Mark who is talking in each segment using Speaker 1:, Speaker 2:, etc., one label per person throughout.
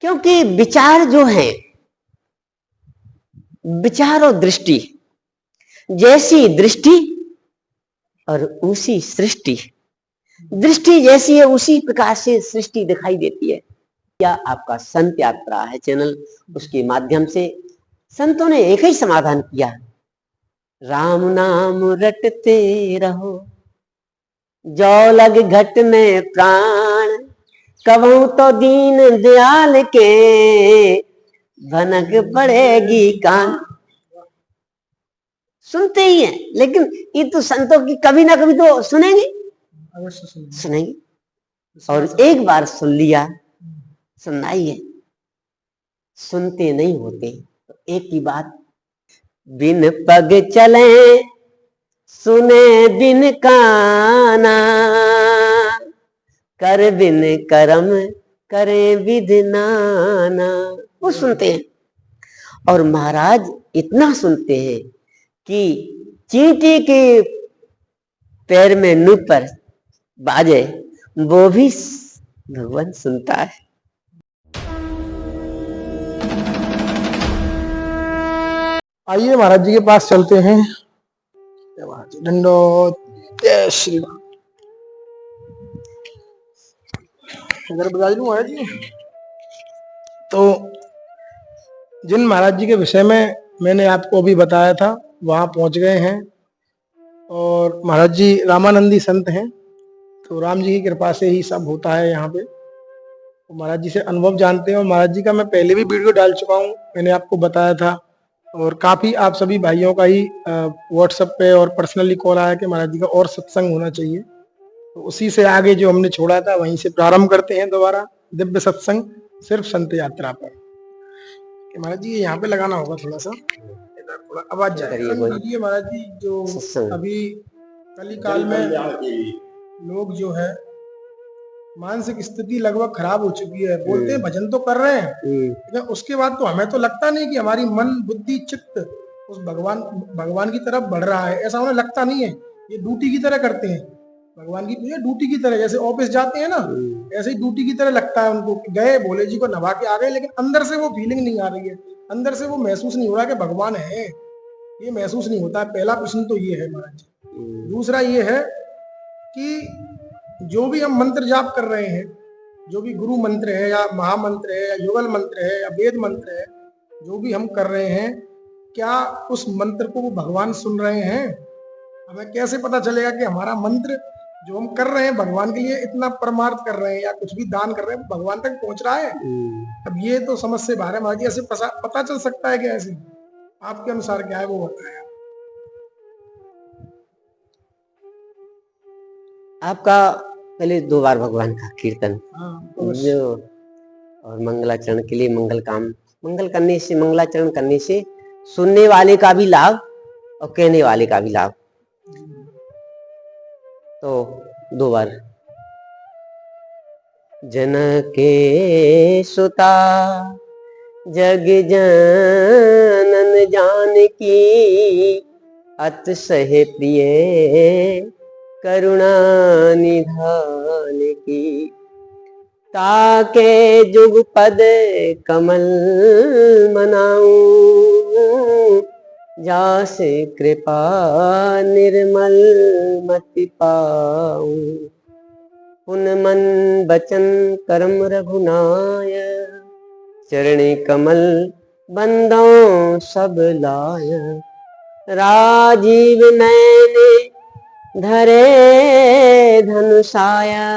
Speaker 1: क्योंकि विचार जो है, विचार और दृष्टि, जैसी दृष्टि और उसी सृष्टि, दृष्टि जैसी है उसी प्रकार से सृष्टि दिखाई देती है। या आपका संत यात्रा है चैनल, उसके माध्यम से संतों ने एक ही समाधान किया, राम नाम रटते रहो, जो लग घट में प्राण, कबहू तो दीन दयाल के भनक पड़ेगी कान। सुनते ही हैं, लेकिन ये तो संतों की कभी ना कभी तो सुनेंगे, अवश्य सुनेंगे। और एक बार सुन लिया, सुनना ही है, सुनते नहीं होते। तो एक ही बात, बिन पग चले सुने बिन काना, कर बिन करम करे विधि नाना। वो सुनते हैं, और महाराज इतना सुनते हैं कि चींटी के पैर में नुपर बाजे, वो भी भगवान सुनता है।
Speaker 2: आइए महाराज जी के पास चलते हैं। दंडोत, जय श्री राम। इधर बजा लूं महाराज जी। तो जिन महाराज जी के विषय में मैंने आपको अभी बताया था, वहां पहुंच गए हैं। और महाराज जी रामानंदी संत हैं, तो राम जी की कृपा से ही सब होता है यहाँ पे। तो महाराज जी से अनुभव जानते हैं, और महाराज जी का मैं पहले भी वीडियो डाल चुका हूँ, मैंने आपको बताया था। और काफी आप सभी भाइयों का ही व्हाट्सएप पे और पर्सनली कॉल आया कि महाराज जी का और सत्संग होना चाहिए। तो उसी से आगे जो हमने छोड़ा था वहीं से प्रारंभ करते हैं दोबारा दिव्य सत्संग, सिर्फ संत यात्रा पर। महाराज जी यहाँ पे लगाना होगा थोड़ा सा, थोड़ा आवाज जाएगी महाराज जी। जो अभी कली काल में लोग जो है मानसिक स्थिति लगभग खराब हो चुकी है, बोलते हैं भजन तो कर रहे हैं, लेकिन उसके बाद तो हमें तो लगता नहीं कि हमारी मन बुद्धि चित्त उस भगवान की तरफ बढ़ रहा है। ऐसा उन्हें लगता नहीं है। ये ड्यूटी की तरह करते हैं भगवान की पूजा, ड्यूटी की तरह, जैसे ऑफिस जाते हैं ना, ऐसे ही ड्यूटी की तरह लगता है उनको। गए भोले जी को नभा के आ गए, लेकिन अंदर से वो फीलिंग नहीं आ रही है, अंदर से वो महसूस नहीं हो रहा कि भगवान है, ये महसूस नहीं होता है। पहला प्रश्न तो ये है महाराज जी। दूसरा ये है कि जो भी हम मंत्र जाप कर रहे हैं, जो भी गुरु मंत्र है या महामंत्र है या युगल मंत्र है या वेद मंत्र है, जो भी हम कर रहे हैं, क्या उस मंत्र को वो भगवान सुन रहे हैं? हमें कैसे पता चलेगा कि हमारा मंत्र जो हम कर रहे हैं भगवान के लिए, इतना परमार्थ कर रहे हैं या कुछ भी दान कर रहे हैं, भगवान तक पहुंच रहा है? अब ये तो समझ से बाहर है महाराज जी। ऐसे पता चल सकता है कि ऐसे आपके अनुसार क्या है वो बताया
Speaker 1: आपका। पहले 2 बार भगवान का कीर्तन जो, और मंगलाचरण के लिए मंगल करने से, मंगलाचरण करने से सुनने वाले का भी लाभ और कहने वाले का भी लाभ। तो 2 बार। जनके सुता जग जनन जानकी, अतिशय प्रिय करुणा निधान की, ताके जुगपद कमल मनाऊं, जासे कृपा निर्मल मति पाऊं, पुन मन बचन कर्म रघुनाय, चरणी कमल बंदो सब लाय, राजीव नैने धरे धनुषाया,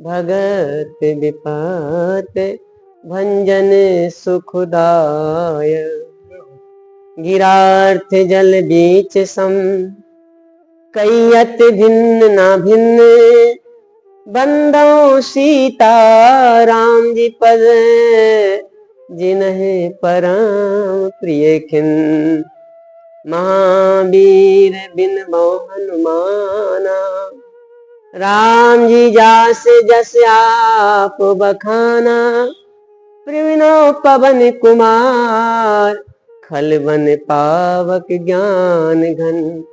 Speaker 1: भगत विपत भंजन सुखदाय, गिरार्थ जल बीच सम कैयत भिन्न ना भिन्न, बंदो सीता राम जी पद, जिन्हे परम प्रिय खिन, महावीर बिन हनुमाना, राम जी जास जस आप बखाना, प्रवीणो पवन कुमार, खल बन पावक ज्ञान घन,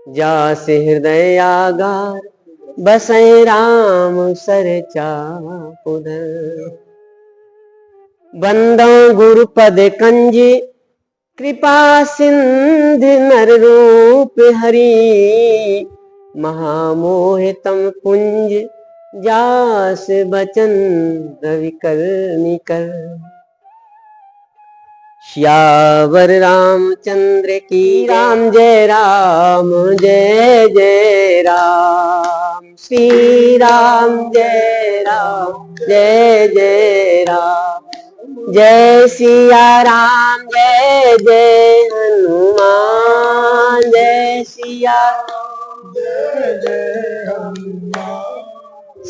Speaker 1: जास हृदय आगार, बसै राम सर चाप उधर। बंदो गुरुपद कंज कृपा सिंध नर रूप हरि महामोहितम कुंज जास बचन रवि कर निकर। श्यावर रामचंद्र की राम जय जय जय राम। श्री राम जय जय राम। जय सिया राम जय जय हनुमान। जय सिया
Speaker 2: जय जय हनुमान।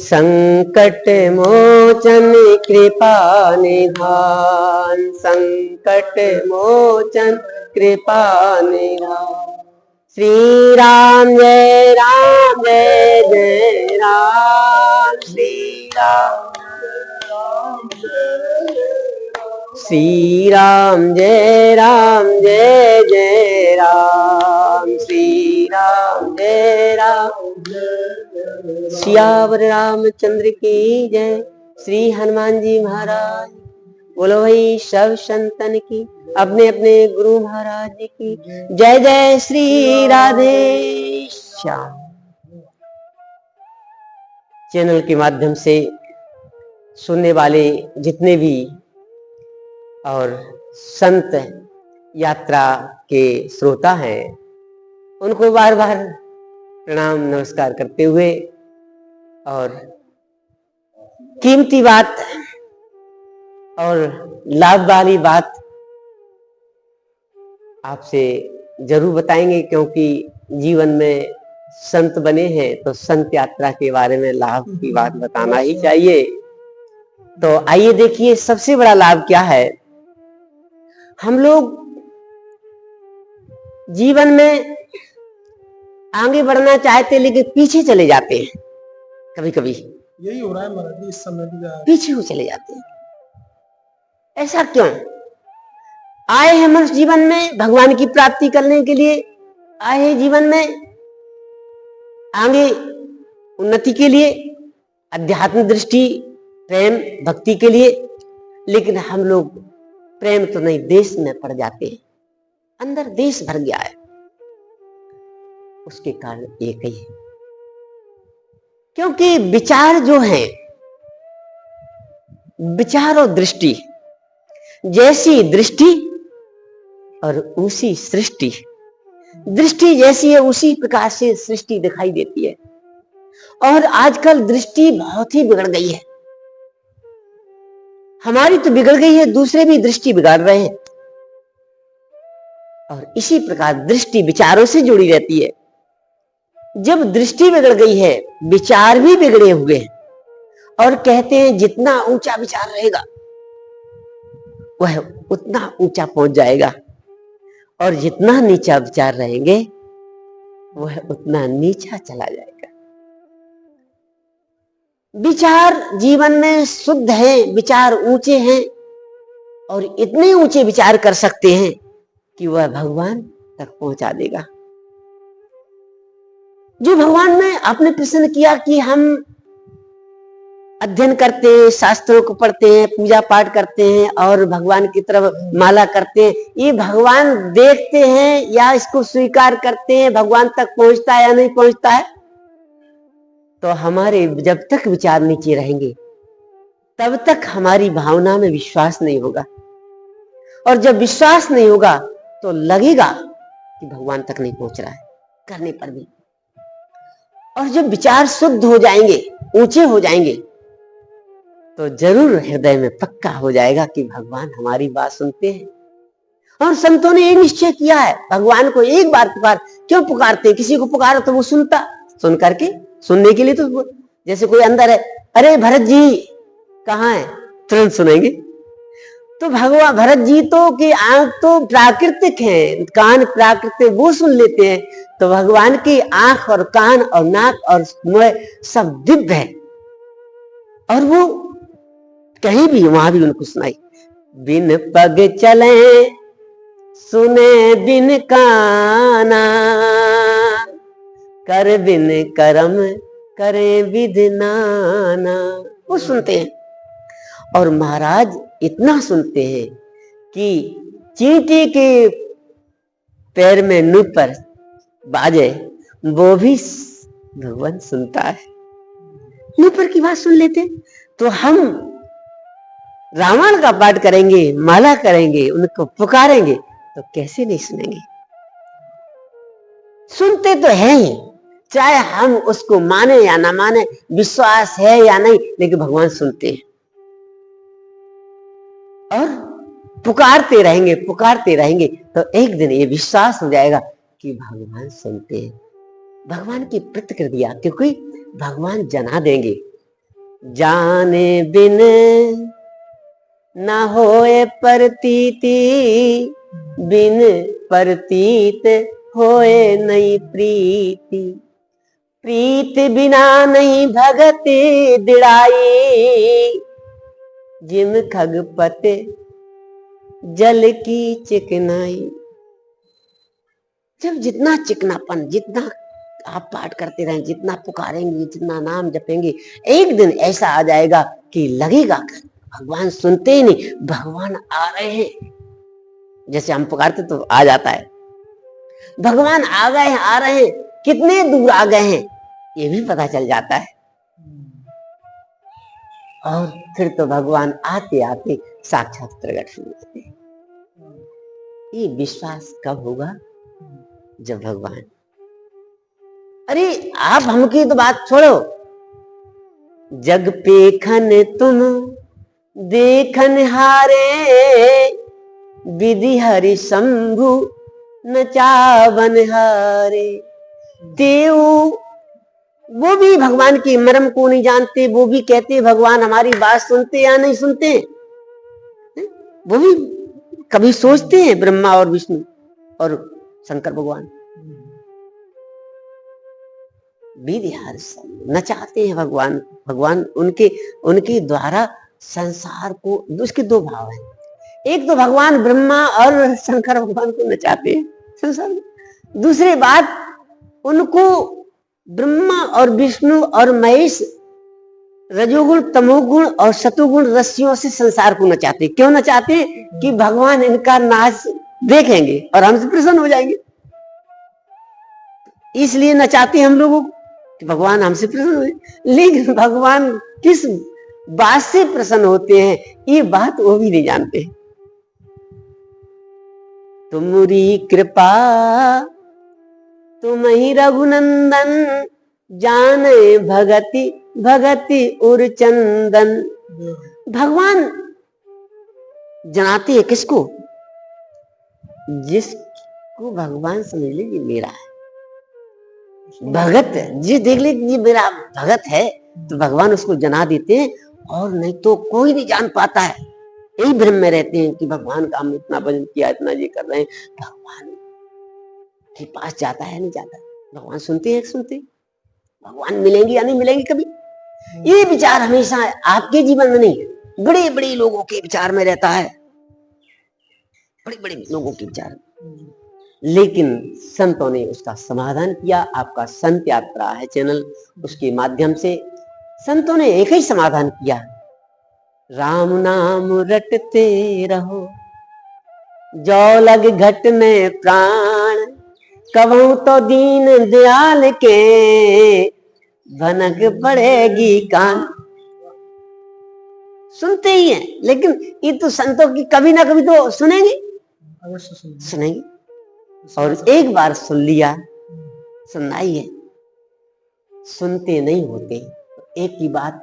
Speaker 1: संकट मोचन कृपा निधान। संकट मोचन कृपा निधान। श्री राम जय जय राम। श्री राम श्री राम जय जय राम। श्री राम जय सियावर रामचंद्र की जय। श्री हनुमान जी महाराज। बोलो भाई सब संतन की, अपने अपने गुरु महाराज जी की जय जय। श्री राधे श्याम। चैनल के माध्यम से सुनने वाले जितने भी और संत यात्रा के श्रोता हैं, उनको बार बार प्रणाम नमस्कार करते हुए और कीमती बात और लाभ वाली बात आपसे जरूर बताएंगे, क्योंकि जीवन में संत बने हैं तो संत यात्रा के बारे में लाभ की बात बताना ही चाहिए। तो आइए देखिए सबसे बड़ा लाभ क्या है। हम लोग जीवन में आगे बढ़ना चाहते लेकिन पीछे चले जाते हैं। कभी कभी
Speaker 2: यही हो रहा है महाराज जी, इस समय
Speaker 1: पीछे हो चले जाते हैं। ऐसा क्यों? आए हैं मनुष्य जीवन में भगवान की प्राप्ति करने के लिए, आए हैं जीवन में आगे उन्नति के लिए, अध्यात्म दृष्टि प्रेम भक्ति के लिए, लेकिन हम लोग प्रेम तो नहीं देश में पड़ जाते हैं। अंदर देश भर गया है। उसके कारण एक ही है, क्योंकि विचार जो है, विचार और दृष्टि, जैसी दृष्टि और उसी सृष्टि। दृष्टि जैसी है उसी प्रकार से सृष्टि दिखाई देती है। और आजकल दृष्टि बहुत ही बिगड़ गई है। हमारी तो बिगड़ गई है, दूसरे भी दृष्टि बिगाड़ रहे हैं। और इसी प्रकार दृष्टि विचारों से जुड़ी रहती है। जब दृष्टि बिगड़ गई है, विचार भी बिगड़े हुए हैं। और कहते हैं जितना ऊंचा विचार रहेगा वह उतना ऊंचा पहुंच जाएगा, और जितना नीचा विचार रहेंगे वह उतना नीचा चला जाएगा। विचार जीवन में शुद्ध है, विचार ऊंचे हैं, और इतने ऊंचे विचार कर सकते हैं कि वह भगवान तक पहुंचा देगा। जो भगवान में आपने प्रश्न किया कि हम अध्ययन करते हैं, शास्त्रों को पढ़ते हैं, पूजा पाठ करते हैं और भगवान की तरफ माला करते हैं, ये भगवान देखते हैं या इसको स्वीकार करते हैं, भगवान तक पहुंचता है या नहीं पहुंचता है? तो हमारे जब तक विचार नीचे रहेंगे तब तक हमारी भावना में विश्वास नहीं होगा, और जब विश्वास नहीं होगा तो लगेगा कि भगवान तक नहीं पहुंच रहा है करने पर भी। और जब विचार शुद्ध हो जाएंगे, ऊंचे हो जाएंगे, तो जरूर हृदय में पक्का हो जाएगा कि भगवान हमारी बात सुनते हैं। और संतों ने ये निश्चय किया है, भगवान को एक बार पुकार, क्यों पुकारते? किसी को पुकारो तो वो सुनता, सुन करके सुनने के लिए तो जैसे कोई अंदर है, अरे भरत जी कहाँ है, तुरंत सुनेंगे। तो भगवान भरत जी तो की आंख तो प्राकृतिक है, कान प्राकृतिक, वो सुन लेते हैं। तो भगवान की आंख और कान और नाक और मुंह सब दिव्य है, और वो कहीं भी वहां भी उनको सुनाई। बिन पग चले सुने बिन काना, कर बिन कर्म करे विधि नाना, वो सुनते हैं। और महाराज इतना सुनते हैं कि चींटी के पैर में नुपर बाजे वो भी भगवान सुनता है। नुपर की बात सुन लेते। तो हम रामायण का पाठ करेंगे, माला करेंगे, उनको पुकारेंगे तो कैसे नहीं सुनेंगे। सुनते तो है ही, चाहे हम उसको माने या ना माने, विश्वास है या नहीं, लेकिन भगवान सुनते हैं और पुकारते रहेंगे तो एक दिन ये विश्वास हो जाएगा कि भगवान सुनते हैं। भगवान की प्रतिक्रिया, क्योंकि भगवान जना देंगे। जाने बिन न होए प्रतीति, बिन प्रतीत होए नहीं प्रीति। प्रीत बिना नहीं भगति दिड़ाई, जिम खगपत जल की चिकनाई। जब जितना चिकनापन, जितना आप पाठ करते रहें, जितना पुकारेंगे, जितना नाम जपेंगे, एक दिन ऐसा आ जाएगा कि लगेगा भगवान सुनते ही नहीं, भगवान आ रहे हैं। जैसे हम पुकारते तो आ जाता है, भगवान आ गए हैं, आ रहे हैं, कितने दूर आ गए हैं ये भी पता चल जाता है। और फिर तो भगवान आते आते साक्षात प्रकट हो जाते हैं। ये विश्वास कब होगा? जब भगवान, अरे आप हमकी तो बात छोड़ो, जग पेखन तुम देखन हारे, विधि हरि शंभु नचावन हारे। देव वो भी भगवान की मर्म को नहीं जानते, वो भी कहते भगवान हमारी बात सुनते या नहीं सुनते। वो भी कभी सोचते हैं, ब्रह्मा और विष्णु और शंकर भगवान विधि हरि शंभु नचाते हैं भगवान। भगवान उनके द्वारा संसार को, उसके दो भाव हैं, एक तो भगवान ब्रह्मा और शंकर भगवान को नचाते हैं संसार में। दूसरी बात, उनको ब्रह्मा और विष्णु और महेश रजोगुण, तमोगुण और सतोगुण रस्सियों से संसार को नचाते। क्यों नचाते? कि भगवान इनका नाच देखेंगे और हमसे प्रसन्न हो जाएंगे, इसलिए नचाते हम लोगों को कि भगवान हमसे प्रसन्न हो। लेकिन भगवान किस बात से प्रसन्न होते हैं ये बात वो भी नहीं जानते। तुमरी कृपा तुम ही रघुनंदन, जाने भगति भगति उर चंदन। भगवान जनाते हैं किसको? जिसको भगवान समझ ले ये मेरा है भगत, जिस देख ले ये मेरा भगत है, तो भगवान उसको जना देते हैं। और नहीं तो कोई नहीं जान पाता है, यही भ्रम में रहते हैं कि भगवान का हम इतना भजन किया, इतना ये कर रहे हैं, भगवान के पास जाता है नहीं जाता, भगवान सुनते हैं सुनते, भगवान मिलेंगे या नहीं मिलेंगे कभी। ये विचार हमेशा आपके जीवन में नहीं, बड़े बड़े लोगों के विचार में रहता है, बड़े बड़े लोगों के विचार। लेकिन संतों ने उसका समाधान किया। आपका संत यात्रा है चैनल, उसके माध्यम से संतों ने एक ही समाधान किया, राम नाम रटते रहो, जो लग घट में प्राण, कबहू तो दीन दयाल के भनक पड़ेगी कान। सुनते ही हैं, लेकिन ये तो संतों की कभी ना कभी तो सुनेंगे, सुनेंगे। और एक बार सुन लिया, सुनना ही है, सुनते नहीं होते तो एक ही बात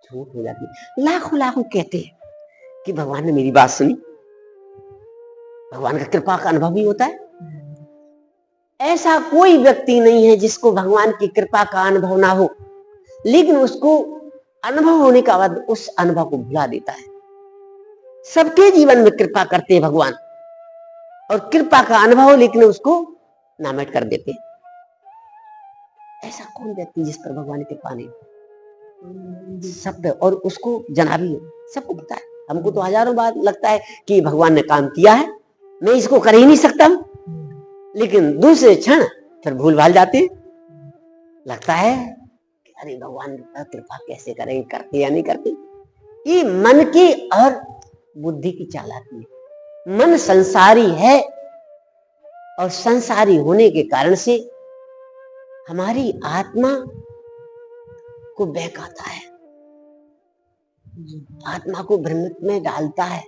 Speaker 1: झूठ हो जाती है। लाखों लाखों कहते हैं कि भगवान ने मेरी बात सुनी, भगवान का कृपा का अनुभव भी होता है। ऐसा कोई व्यक्ति नहीं है जिसको भगवान की कृपा का अनुभव ना हो, लेकिन उसको अनुभव होने का बाद उस अनुभव को भुला देता है। सबके जीवन में कृपा करते हैं भगवान, और कृपा का अनुभव लेकिन उसको नामित कर देते हैं। ऐसा कौन व्यक्ति जिस पर भगवान की कृपा नहीं? सब, और उसको जना भी सबको पता है। हमको तो हजारों बार लगता है कि भगवान ने काम किया है, मैं इसको कर ही नहीं सकता, लेकिन दूसरे क्षण फिर भूल भाल जाते, लगता है अरे भगवान कृपा कैसे करेंगे, करते या नहीं करते। ये मन की और बुद्धि की चालाकी है। मन संसारी है और संसारी होने के कारण से हमारी आत्मा को बहकाता है, आत्मा को भ्रम में डालता है।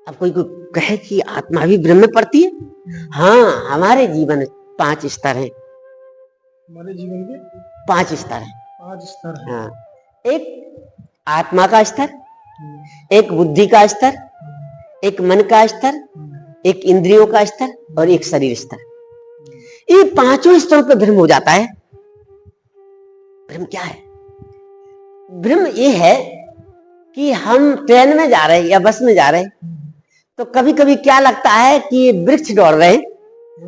Speaker 1: अब कोई कहे कि आत्मा भी भ्रम में पड़ती है? हाँ, हमारे जीवन में 5 स्तर हैं।
Speaker 2: हमारे जीवन के
Speaker 1: 5 स्तर हैं।
Speaker 2: 5 स्तर हैं।
Speaker 1: हाँ, एक आत्मा का स्तर, एक बुद्धि का स्तर, एक मन का स्तर, एक इंद्रियों का स्तर और एक शरीर स्तर। ये 5 स्तरों पर भ्रम हो जाता है। भ्रम क्या है? भ्रम ये है कि हम ट्रेन में जा रहे हैं या बस में जा रहे हैं तो कभी कभी क्या लगता है कि ये वृक्ष दौड़ रहे हैं,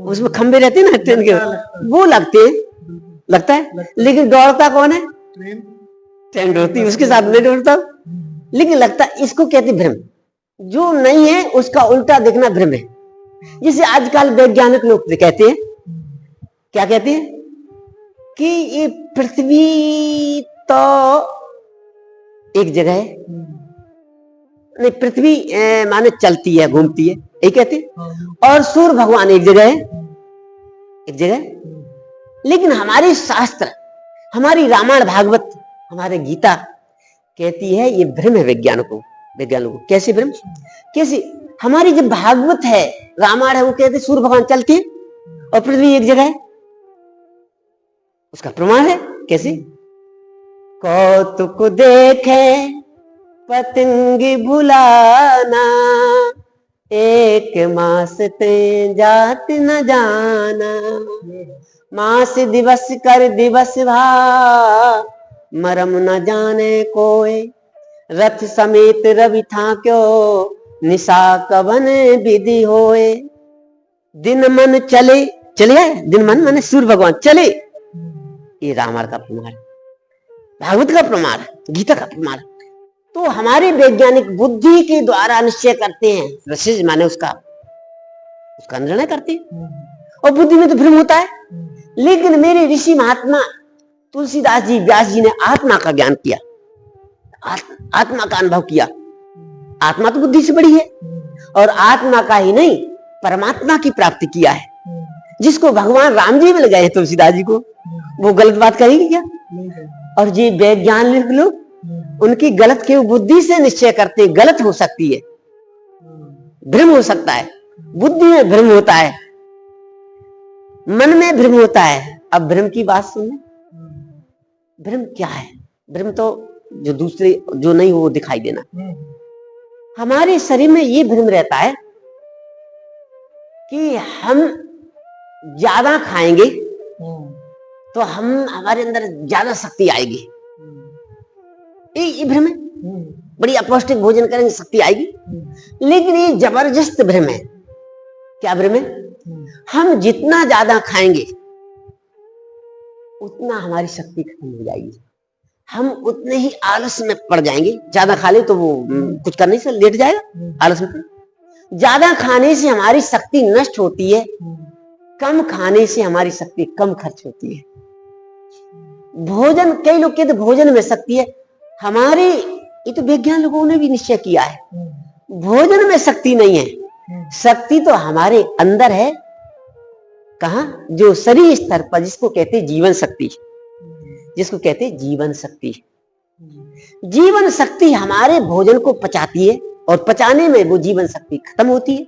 Speaker 1: उसमें खंबे रहते हैं ना ट्रेन के, वो लगते हैं, लगता है, लेकिन दौड़ता कौन है? ट्रेन दौड़ती है, उसके साथ नहीं दौड़ता, लेकिन लगता है। इसको कहते भ्रम। जो नहीं है उसका उल्टा देखना भ्रम है। जिसे आजकल वैज्ञानिक लोग कहते हैं, क्या कहते हैं कि ये पृथ्वी तो एक जगह है, नहीं, पृथ्वी माने चलती है, घूमती है, यही कहते हैं, और सूर्य भगवान एक जगह है, एक जगह। लेकिन हमारे शास्त्र, हमारी रामायण भागवत, हमारे गीता कहती है ये भ्रम है। वैज्ञानिकों को कैसे भ्रम? कैसे? हमारी जब भागवत है, रामायण है, वो कहते सूर्य भगवान चलते हैं और पृथ्वी एक जगह है। उसका प्रमाण है। कैसे? कौतुक देखे पतंग भुलाना, एक मास ते जात न जाना, मास दिवस कर दिवस भा, मरम न जाने कोई, रथ समेत रवि था क्यों, निशा कवन विधि होए। दिन मन चले, चले, दिन मन माने सूर्य भगवान चले। ये रामायण का प्रमाण, भागवत का प्रमाण, गीता का प्रमाण। तो हमारे वैज्ञानिक बुद्धि के द्वारा निश्चय करते हैं, रसिज माने उसका निर्णय करते हैं, और बुद्धि में तो भ्रम होता है। लेकिन मेरे ऋषि महात्मा तुलसीदास जी, व्यास जी ने आत्मा का ज्ञान किया, आत्मा का अनुभव किया। आत्मा तो बुद्धि से बड़ी है, और आत्मा का ही नहीं परमात्मा की प्राप्ति किया है, जिसको भगवान राम जी मिल गए तुलसीदास जी को। वो गलत बात करेंगे क्या? और ये वैज्ञानिक लोग उनकी गलत के बुद्धि से निश्चय करते, गलत हो सकती है, भ्रम हो सकता है, बुद्धि में भ्रम होता है, मन में भ्रम होता है। अब भ्रम की बात सुनने, भ्रम क्या है? भ्रम तो जो दूसरे जो नहीं हो वो दिखाई देना। हमारे शरीर में ये भ्रम रहता है कि हम ज्यादा खाएंगे तो हमारे अंदर ज्यादा शक्ति आएगी। ये भ्रम है। बड़ी अपौष्टिक भोजन करेंगे शक्ति आएगी, लेकिन ये जबरदस्त भ्रम है। क्या भ्रम है? हम जितना ज्यादा खाएंगे उतना हमारी शक्ति खत्म हो जाएगी, हम उतने ही आलस में पड़ जाएंगे। ज्यादा खा ले तो वो कुछ करने से लेट जाएगा, आलस में। ज्यादा खाने से हमारी शक्ति नष्ट होती है, कम खाने से हमारी शक्ति कम खर्च होती है। भोजन, कई लोग कहते भोजन में शक्ति है, हमारे ये तो वैज्ञानिक लोगों ने भी निश्चय किया है, भोजन में शक्ति नहीं है। शक्ति तो हमारे अंदर है। कहा? जो शरीर स्तर पर, जिसको कहते जीवन शक्ति, जिसको कहते जीवन शक्ति। जीवन शक्ति हमारे भोजन को पचाती है, और पचाने में वो जीवन शक्ति खत्म होती है।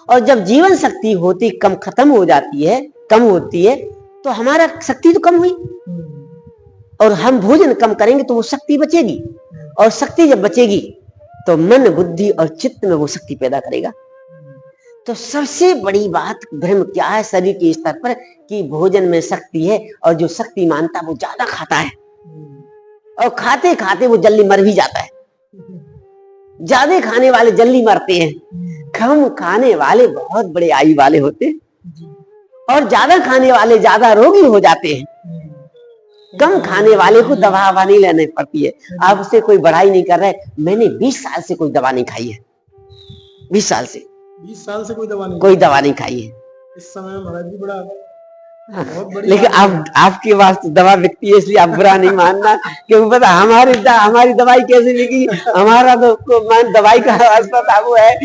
Speaker 1: और जब जीवन शक्ति होती कम खत्म हो जाती है, कम होती है, तो हमारा शक्ति तो कम हुई, और हम भोजन कम करेंगे तो वो शक्ति बचेगी, और शक्ति जब बचेगी तो मन, बुद्धि और चित्त में वो शक्ति पैदा करेगा। तो सबसे बड़ी बात भ्रम क्या है शरीर के स्तर पर, कि भोजन में शक्ति है, और जो शक्ति मानता है वो ज्यादा खाता है, और खाते खाते वो जल्दी मर भी जाता है। ज्यादा खाने वाले जल्दी मरते हैं, कम खाने वाले बहुत बड़े आयु वाले होते हैं, और ज्यादा खाने वाले ज्यादा रोगी हो जाते हैं। कम खाने वाले को दवा नहीं लेनी पड़ती है। आप उससे कोई बढ़ाई नहीं कर रहे। मैंने 20 साल से कोई दवा नहीं खाई है, 20 साल से
Speaker 2: कोई दवा नहीं
Speaker 1: खाई है।
Speaker 2: इस समय महाराज जी बड़ा बहुत बड़ी
Speaker 1: लेकिन
Speaker 2: बात है।
Speaker 1: आप आपके वास्ते दवा बिकती है, इसलिए आप बुरा नहीं मानना, क्योंकि पता हमारी दवाई कैसे बिकी, हमारा तो मान दवाई का रास्ता था वो है,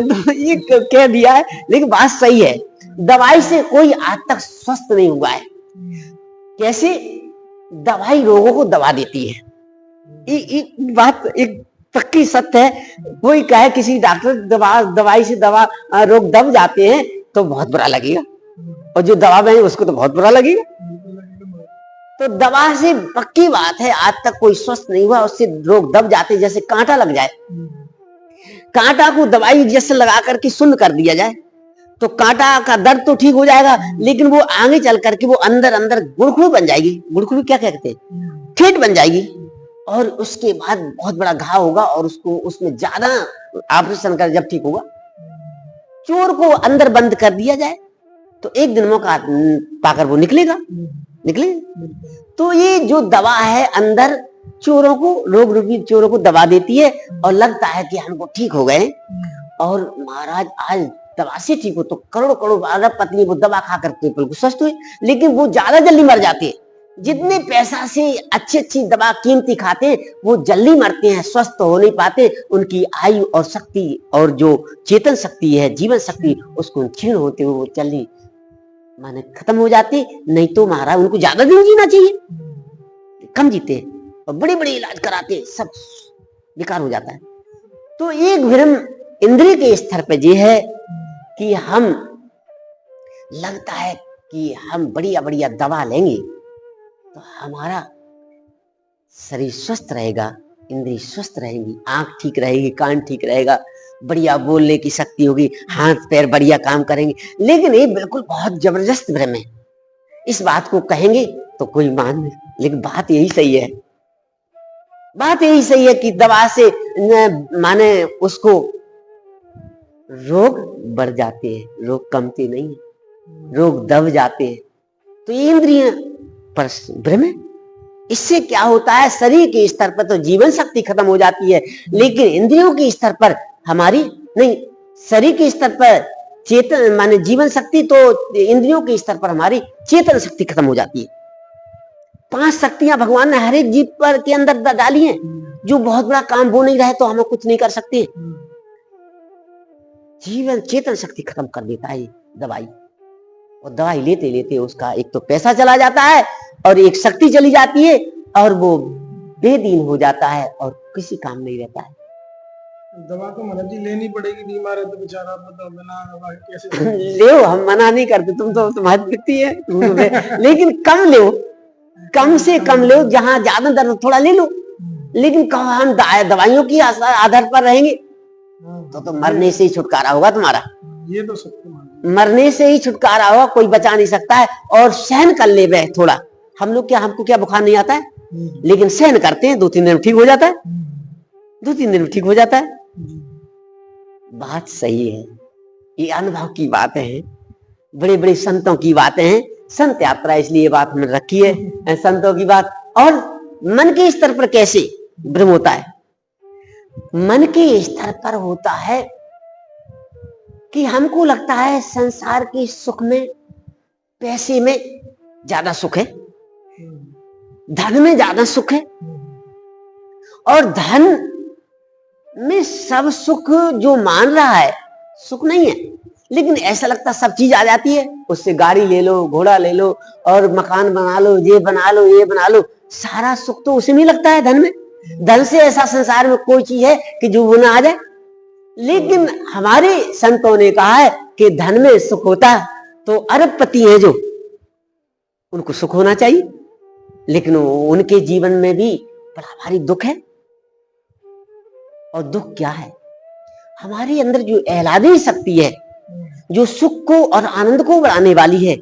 Speaker 1: तो ये कह दिया है। लेकिन बात सही है, दवाई से कोई आज तक स्वस्थ नहीं हुआ है। कैसे? दवाई रोगों को दबा देती है, ये बात एक पक्की सत्य है। कोई कहे किसी डॉक्टर दवाई से रोग दब जाते हैं तो बहुत बुरा लगेगा, और जो दवा में उसको तो बहुत बुरा लगेगा। तो दवा से पक्की बात है, आज तक कोई स्वस्थ नहीं हुआ, उससे रोग दब जाते। जैसे कांटा लग जाए, कांटा को दवाई जैसे लगा करके शून्य कर दिया जाए तो कांटा का दर्द तो ठीक हो जाएगा, लेकिन वो आगे चल करके वो अंदर अंदर गुड़खुड़ी बन जाएगी। गुड़खुड़ी क्या कहते हैं? ठेठ बन जाएगी, और उसके बाद बहुत बड़ा घाव होगा, और उसको उसमें ज्यादा ऑपरेशन कर जब ठीक होगा। चोर को अंदर बंद कर दिया जाए तो एक दिन मौका पाकर वो निकलेगा। तो ये जो दवा है अंदर चोरों को, रोग रूपी चोरों को दबा देती है, और लगता है कि हमको ठीक हो गए। और महाराज आज दवा से ठीक हो तो करोड़ करोड़ अरब पत्नी वो दवा खा करके बिल्कुल स्वस्थ हुए, लेकिन वो ज्यादा जल्दी मर जाते हैं। जितने पैसा से अच्छी दवा कीमती खाते वो जल्दी मरते हैं, स्वस्थ हो नहीं पाते। उनकी आयु और शक्ति और जो चेतन शक्ति है, जीवन शक्ति, उसको क्षीण होते हुए वो जल्दी माने खत्म हो जाती। नहीं तो महाराज उनको ज्यादा दिन जीना चाहिए, कम जीते और बड़े बड़े इलाज कराते, सब बेकार हो जाता है। तो एक भ्रम इंद्रिय के स्तर पर यह है कि हम लगता है कि हम बढ़िया बढ़िया दवा लेंगे तो हमारा शरीर स्वस्थ रहेगा, इंद्रिय स्वस्थ रहेंगी, आंख ठीक रहेगी, कान ठीक रहेगा, बढ़िया बोलने की शक्ति होगी, हाथ पैर बढ़िया काम करेंगे। लेकिन ये बिल्कुल बहुत जबरदस्त भ्रम है। इस बात को कहेंगे तो कोई मान नहीं, लेकिन बात यही सही है। बात यही सही है कि दवा से माने उसको रोग बढ़ जाते हैं, रोग कमते नहीं, रोग दब जाते हैं। तो ये इंद्रिय पर भ्रम है। इससे क्या होता है, शरीर के स्तर पर तो जीवन शक्ति खत्म हो जाती है, लेकिन इंद्रियों के स्तर पर हमारी नहीं, शरीर के स्तर पर चेतन माने जीवन शक्ति, तो इंद्रियों के स्तर पर हमारी चेतन शक्ति खत्म हो जाती है। 5 शक्तियां भगवान ने हर एक जीव पर के अंदर डाली हैं। जो बहुत बड़ा काम वो नहीं रहे तो हम कुछ नहीं कर सकते। जीवन चेतन शक्ति खत्म कर देता है दवाई, और दवाई लेते लेते उसका एक तो पैसा चला जाता है और एक शक्ति चली जाती है, और वो बेदीन हो जाता है और किसी काम नहीं रहता है।
Speaker 2: दवा तो महाराज जी लेनी पड़ेगी, बीमार है तो बेचारा तो बिना दवा कैसे
Speaker 1: ले, हम मना नहीं करते, तुम तो तुम्हारी व्यक्ति है, लेकिन कम लो, कम से कम लो। जहां ज्यादा दर्द थोड़ा ले लो, लेकिन कब हम दवाइयों की आधार पर रहेंगे तो मरने से ही छुटकारा होगा तुम्हारा।
Speaker 2: ये तो सत्य,
Speaker 1: मरने से ही छुटकारा होगा, कोई बचा नहीं सकता है। और सहन कर ले बे थोड़ा, हम लोग क्या, हमको क्या बुखार नहीं आता है, लेकिन सहन करते हैं, 2-3 दिन में ठीक हो जाता है, 2-3 दिन में ठीक हो जाता है। बात सही है, ये अनुभव की बातें हैं, बड़े बड़े संतों की बातें हैं। संत यात्रा इसलिए ये बात हमने रखी है, संतों की बात। और मन के स्तर पर कैसे भ्रम होता है? मन के स्तर पर होता है कि हमको लगता है संसार के सुख में, पैसे में ज्यादा सुख है, धन में ज्यादा सुख है, और धन में सब सुख जो मान रहा है सुख नहीं है। लेकिन ऐसा लगता सब चीज आ जाती है, उससे गाड़ी ले लो, घोड़ा ले लो, और मकान बना लो, ये बना लो, ये बना लो, सारा सुख तो उसे नहीं लगता है धन में। धन से ऐसा संसार में कोई चीज है कि जो वो ना आ जाए। लेकिन हमारे संतों ने कहा है कि धन में सुख होता तो अरबपति है जो, उनको सुख होना चाहिए, लेकिन उनके जीवन में भी बड़ा भारी दुख है। और दुख क्या है? हमारे अंदर जो एहलादी शक्ति है, जो सुख को और आनंद को बढ़ाने वाली है,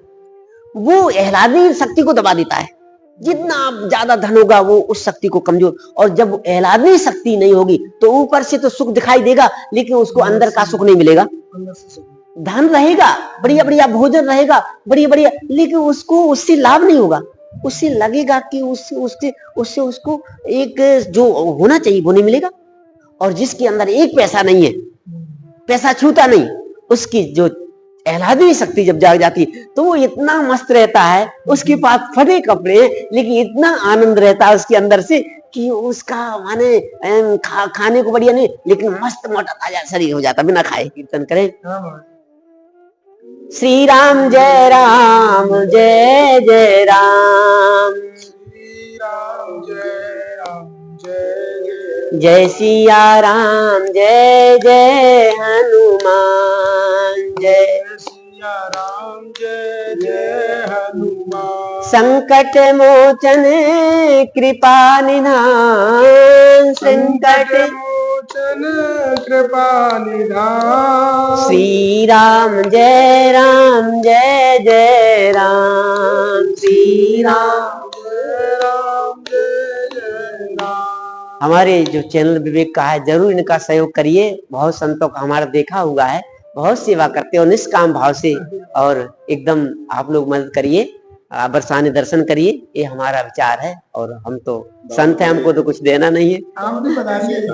Speaker 1: वो एहलादी शक्ति को दबा देता है। जितना ज्यादा धन होगा वो उस शक्ति को कमजोर, और जब एहलादी शक्ति नहीं होगी तो ऊपर से तो सुख दिखाई देगा, लेकिन उसको अंदर का सुख नहीं मिलेगा। धन रहेगा, बढ़िया बढ़िया भोजन रहेगा, बढ़िया बढ़िया, लेकिन उसको उससे लाभ नहीं होगा। उससे लगेगा कि उससे उसको एक जो होना चाहिए वो नहीं मिलेगा। और जिसके अंदर एक पैसा नहीं है, पैसा छूता नहीं, उसकी जो आह्लादनी शक्ति जब जाग जाती है तो वो इतना मस्त रहता है, उसके पास फटे कपड़े लेकिन इतना आनंद रहता है उसके अंदर से कि उसका माने खाने को बढ़िया नहीं लेकिन मस्त मोटा ताजा शरीर हो जाता बिना खाए। कीर्तन करें। श्री राम जय राम जय जय राम,
Speaker 2: श्री राम जय राम जय
Speaker 1: जय सिया राम जय जय हनुमान, जय
Speaker 2: सिया राम जय जय हनुमान,
Speaker 1: संकट मोचन कृपा निधान, संकट
Speaker 2: मोचन कृपा निधान,
Speaker 1: श्री राम जय राम, श्री राम।
Speaker 2: जय राम जय जय राम।
Speaker 1: हमारे जो चैनल विवेक का है जरूर इनका सहयोग करिए। बहुत संतों का हमारा देखा हुआ है, बहुत सेवा करते हो निष्काम भाव से, और एकदम आप लोग मदद करिए, बरसाने दर्शन करिए, ये हमारा विचार है। और हम तो संत हैं, हमको तो कुछ देना नहीं है।
Speaker 2: आप भी पधारिए,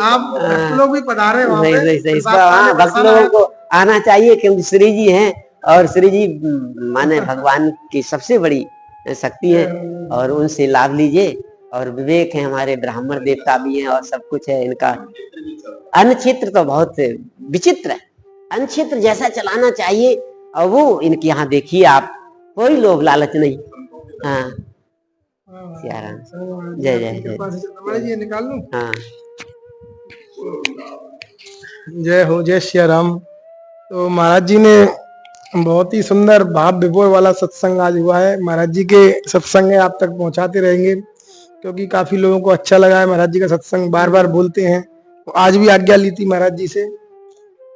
Speaker 2: आप भक्त लोग भी पधारे वहाँ पे।
Speaker 1: सही हाँ, भक्त लोगों को आना चाहिए क्योंकि श्री जी हैं और श्री जी माने भगवान की सबसे बड़ी शक्ति है और उनसे लाभ लीजिए। और विवेक है, हमारे ब्राह्मण देवता भी हैं और सब कुछ है इनका। अन्न क्षेत्र तो बहुत विचित्र है, अन्न क्षेत्र जैसा चलाना चाहिए और वो इनके यहाँ देखिए आप, कोई लोभ लालच नहीं। हाँ जय जय जय।
Speaker 2: निकाल लूं?
Speaker 1: हाँ
Speaker 2: जय हो, जय श्री राम। तो महाराज जी ने बहुत ही सुंदर भाव विभोर वाला सत्संग आज हुआ है। महाराज जी के सत्संग आप तक पहुंचाते रहेंगे क्योंकि काफी लोगों को अच्छा लगा है महाराज जी का सत्संग, बार बार बोलते हैं। तो आज भी आज्ञा ली थी महाराज जी से,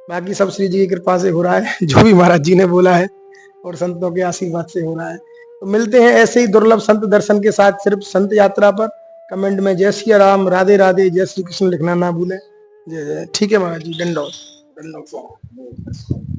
Speaker 2: बाकी सब श्री जी की कृपा से हो रहा है जो भी महाराज जी ने बोला है और संतों के आशीर्वाद से हो रहा है। तो मिलते हैं ऐसे ही दुर्लभ संत दर्शन के साथ सिर्फ संत यात्रा पर। कमेंट में जय श्री राम, राधे राधे, जय श्री कृष्ण लिखना ना भूलें। जय जय। ठीक है महाराज जी, दंडोत दंडोत।